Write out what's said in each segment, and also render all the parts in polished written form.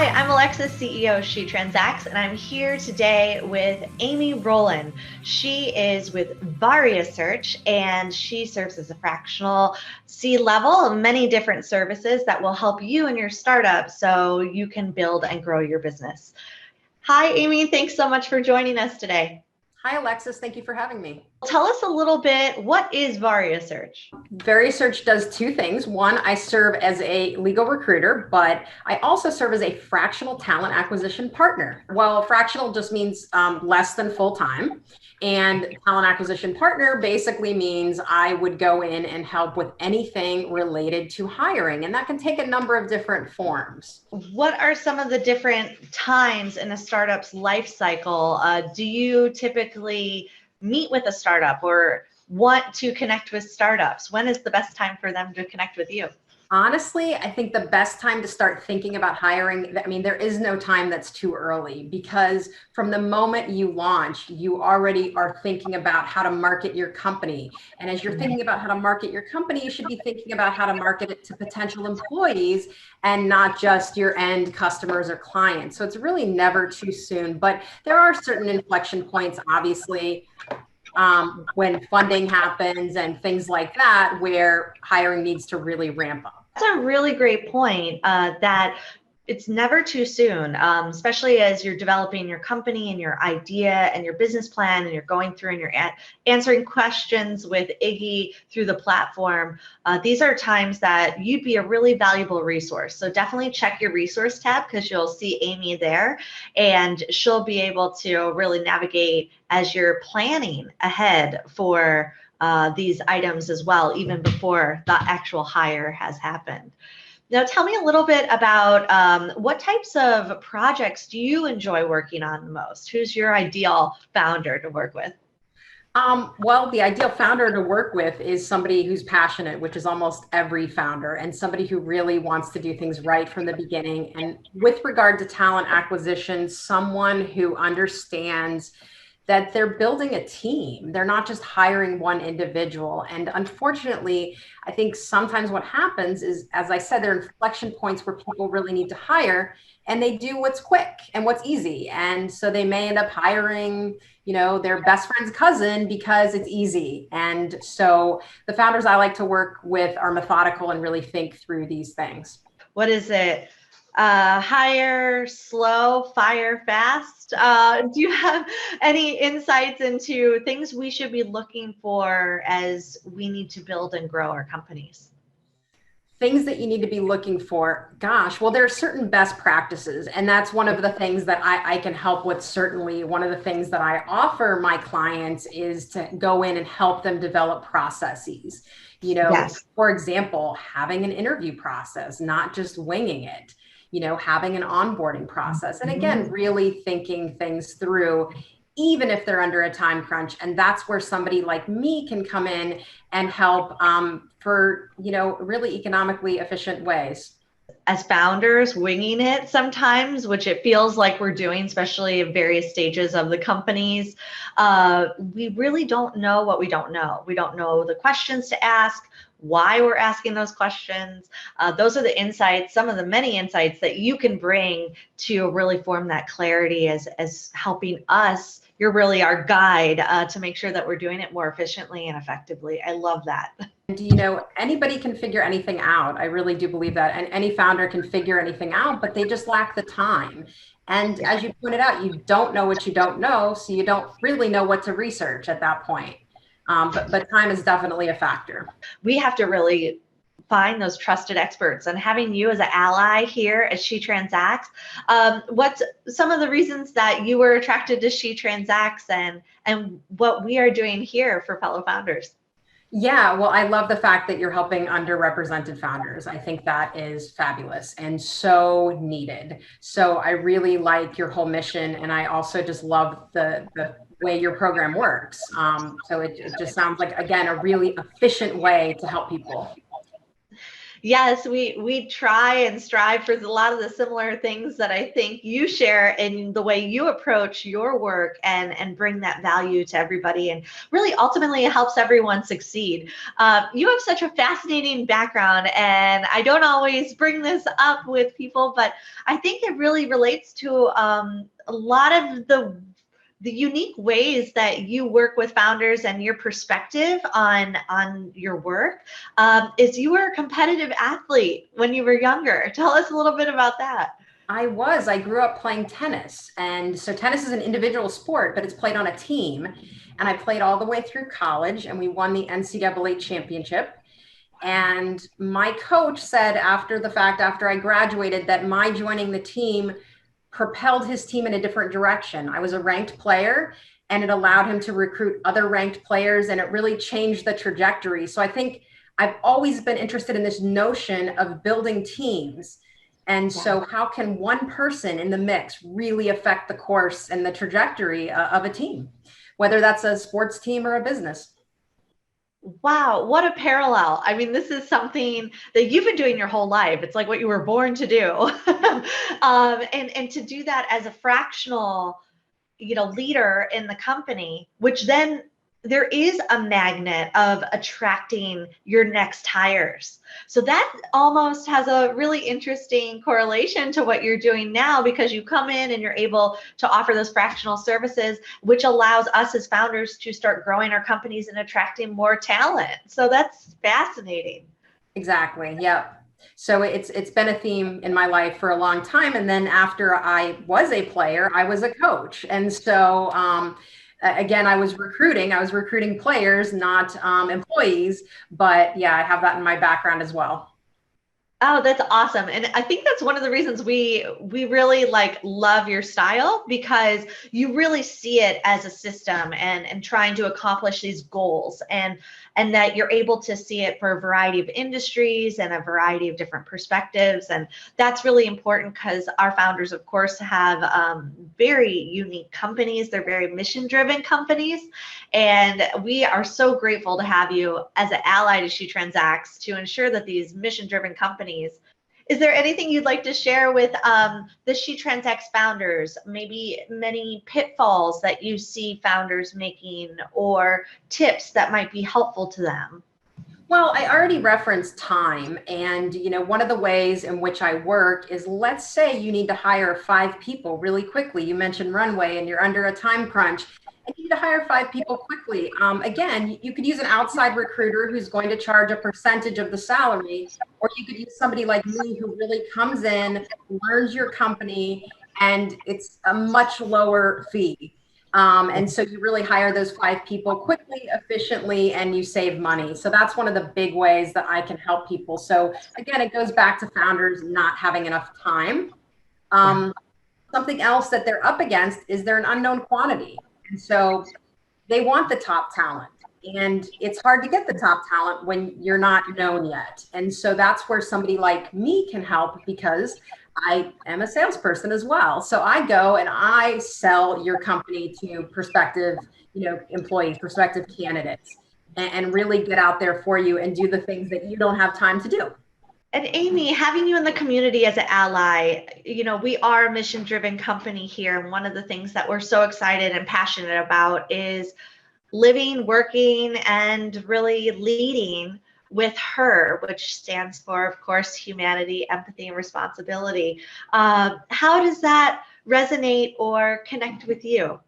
Hi, I'm Alexis, CEO of She Transacts, and I'm here today with Amy Rowland. She is with Varia Search, and she serves as a fractional C-level, many different services that will help you and your startup so you can build and grow your business. Hi, Amy. Thanks so much for joining us today. Hi, Alexis. Thank you for having me. Tell us a little bit, what is Varia Search? Varia Search does two things. One, I serve as a legal recruiter, but I also serve as a fractional talent acquisition partner. Well, fractional just means less than full-time. And talent acquisition partner basically means I would go in and help with anything related to hiring. And that can take a number of different forms. What are some of the different times in a startup's life cycle? Do you typically meet with a startup or want to connect with startups? When is the best time for them to connect with you? Honestly, I think the best time to start thinking about hiring, I mean, there is no time that's too early, because from the moment you launch, you already are thinking about how to market your company. And as you're thinking about how to market your company, you should be thinking about how to market it to potential employees and not just your end customers or clients. So it's really never too soon, but there are certain inflection points, obviously, when funding happens and things like that, where hiring needs to really ramp up. That's a really great point, that it's never too soon, especially as you're developing your company and your idea and your business plan, and you're going through and you're answering questions with Iggy through the platform. These are times that you'd be a really valuable resource. So definitely check your resource tab, because you'll see Amy there, and she'll be able to really navigate as you're planning ahead for these items as well, even before the actual hire has happened. Now, tell me a little bit about what types of projects do you enjoy working on the most? Who's your ideal founder to work with? Well, the ideal founder to work with is somebody who's passionate, which is almost every founder, and somebody who really wants to do things right from the beginning. And with regard to talent acquisition, someone who understands that they're building a team. They're not just hiring one individual. And unfortunately, I think sometimes what happens is, as I said, there are inflection points where people really need to hire, and they do what's quick and what's easy. And so they may end up hiring, their best friend's cousin because it's easy. And so the founders I like to work with are methodical and really think through these things. What is it? Hire slow, fire fast. Do you have any insights into things we should be looking for as we need to build and grow our companies? Things that you need to be looking for. Gosh, well, there are certain best practices, and that's one of the things that I can help with. Certainly, one of the things that I offer my clients is to go in and help them develop processes. Yes. For example, having an interview process, not just winging it. Having an onboarding process. And again, really thinking things through, even if they're under a time crunch. And that's where somebody like me can come in and help for, really economically efficient ways. As founders, winging it sometimes, which it feels like we're doing, especially at various stages of the companies, we really don't know what we don't know. We don't know the questions to ask, why we're asking those questions. Those are the insights, some of the many insights that you can bring to really form that clarity as helping us. You're really our guide to make sure that we're doing it more efficiently and effectively. I love that. And anybody can figure anything out. I really do believe that. And any founder can figure anything out, but they just lack the time. And as you pointed out, you don't know what you don't know, so you don't really know what to research at that point. But time is definitely a factor. We have to really find those trusted experts, and having you as an ally here as She Transacts. What's some of the reasons that you were attracted to She Transacts and what we are doing here for fellow founders? Yeah, well, I love the fact that you're helping underrepresented founders. I think that is fabulous and so needed. So I really like your whole mission, and I also just love the way your program works. So it just sounds like, again, a really efficient way to help people. Yes, we try and strive for a lot of the similar things that I think you share in the way you approach your work and bring that value to everybody, and really ultimately it helps everyone succeed. You have such a fascinating background, and I don't always bring this up with people, but I think it really relates to a lot of the unique ways that you work with founders, and your perspective on your work. Is you were a competitive athlete when you were younger. Tell us a little bit about that. I grew up playing tennis. And so tennis is an individual sport, but it's played on a team. And I played all the way through college, and we won the NCAA championship. And my coach said after the fact, after I graduated, that my joining the team propelled his team in a different direction. I was a ranked player, and it allowed him to recruit other ranked players, and it really changed the trajectory. So I think I've always been interested in this notion of building teams. And so how can one person in the mix really affect the course and the trajectory of a team, whether that's a sports team or a business? Wow, what a parallel. I mean, this is something that you've been doing your whole life. It's like what you were born to do. And to do that as a fractional, leader in the company, which then there is a magnet of attracting your next hires. So that almost has a really interesting correlation to what you're doing now, because you come in and you're able to offer those fractional services, which allows us as founders to start growing our companies and attracting more talent. So that's fascinating. Exactly. Yeah. So it's been a theme in my life for a long time. And then after I was a player, I was a coach. And so again, I was recruiting players, not employees. But yeah, I have that in my background as well. Oh, that's awesome. And I think that's one of the reasons we really like love your style, because you really see it as a system and trying to accomplish these goals, and that you're able to see it for a variety of industries and a variety of different perspectives. And that's really important, because our founders, of course, have very unique companies. They're very mission-driven companies. And we are so grateful to have you as an ally to She Transacts to ensure that these mission-driven companies. Is there anything you'd like to share with the She Transacts founders? Maybe many pitfalls that you see founders making, or tips that might be helpful to them? Well, I already referenced time. And, one of the ways in which I work is, let's say you need to hire 5 people really quickly. You mentioned runway and you're under a time crunch. And you need to hire 5 people quickly. Again, you could use an outside recruiter who's going to charge a percentage of the salary, or you could use somebody like me who really comes in, learns your company, and it's a much lower fee. And so you really hire those 5 people quickly, efficiently, and you save money. So that's one of the big ways that I can help people. So again, it goes back to founders not having enough time. Something else that they're up against is they're an unknown quantity. And so they want the top talent. And it's hard to get the top talent when you're not known yet. And so that's where somebody like me can help, because I am a salesperson as well. So I go and I sell your company to prospective, employees, prospective candidates, and really get out there for you and do the things that you don't have time to do. And Amy, having you in the community as an ally, we are a mission-driven company here. And one of the things that we're so excited and passionate about is living, working, and really leading with HER, which stands for, of course, humanity, empathy, and responsibility. How does that resonate or connect with you?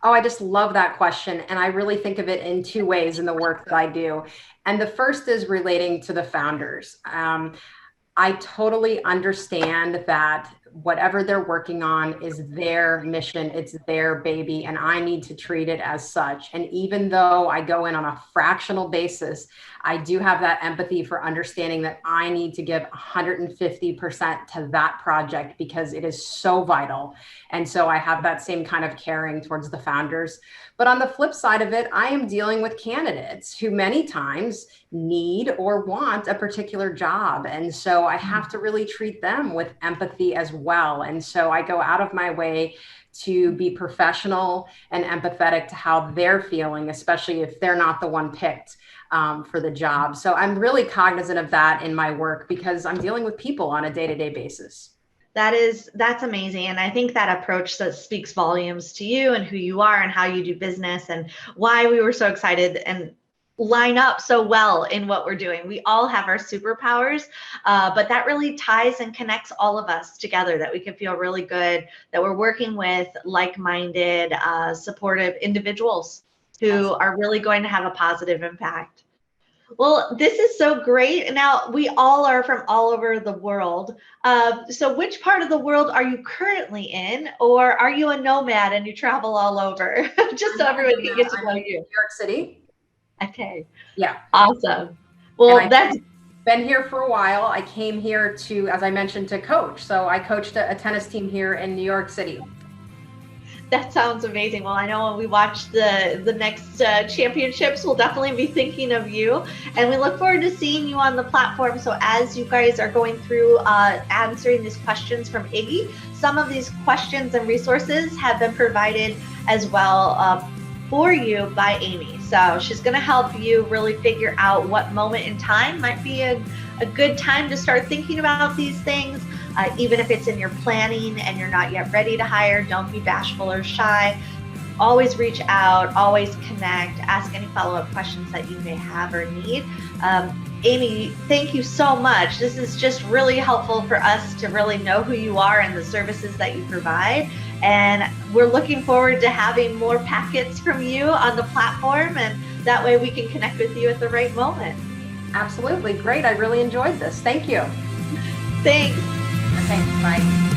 Oh, I just love that question. And I really think of it in 2 ways in the work that I do. And the first is relating to the founders. I totally understand that whatever they're working on is their mission, it's their baby, and I need to treat it as such. And even though I go in on a fractional basis, I do have that empathy for understanding that I need to give 150% to that project, because it is so vital. And so I have that same kind of caring towards the founders. But on the flip side of it, I am dealing with candidates who many times need or want a particular job. And so I have to really treat them with empathy as well. And so I go out of my way to be professional and empathetic to how they're feeling, especially if they're not the one picked. for the job. So I'm really cognizant of that in my work because I'm dealing with people on a day-to-day basis. That's amazing. And I think that approach that speaks volumes to you and who you are and how you do business and why we were so excited and line up so well in what we're doing. We all have our superpowers, but that really ties and connects all of us together, that we can feel really good that we're working with like-minded, supportive individuals who are really going to have a positive impact. Well, this is so great. Now, we all are from all over the world. So which part of the world are you currently in, or are you a nomad and you travel all over? Just so everyone can get to know you. New York City. Okay. Yeah. Awesome. Well, that's been here for a while. I came here to, as I mentioned, to coach. So I coached a tennis team here in New York City. That sounds amazing. Well, I know when we watch the next championships, we'll definitely be thinking of you. And we look forward to seeing you on the platform. So as you guys are going through answering these questions from Iggy, some of these questions and resources have been provided as well for you by Amy. So she's going to help you really figure out what moment in time might be a good time to start thinking about these things. Even if it's in your planning and you're not yet ready to hire, don't be bashful or shy. Always reach out, always connect, ask any follow-up questions that you may have or need. Amy, thank you so much. This is just really helpful for us to really know who you are and the services that you provide. And we're looking forward to having more packets from you on the platform, and that way we can connect with you at the right moment. Absolutely. Great. I really enjoyed this. Thank you. Thanks. Okay, bye.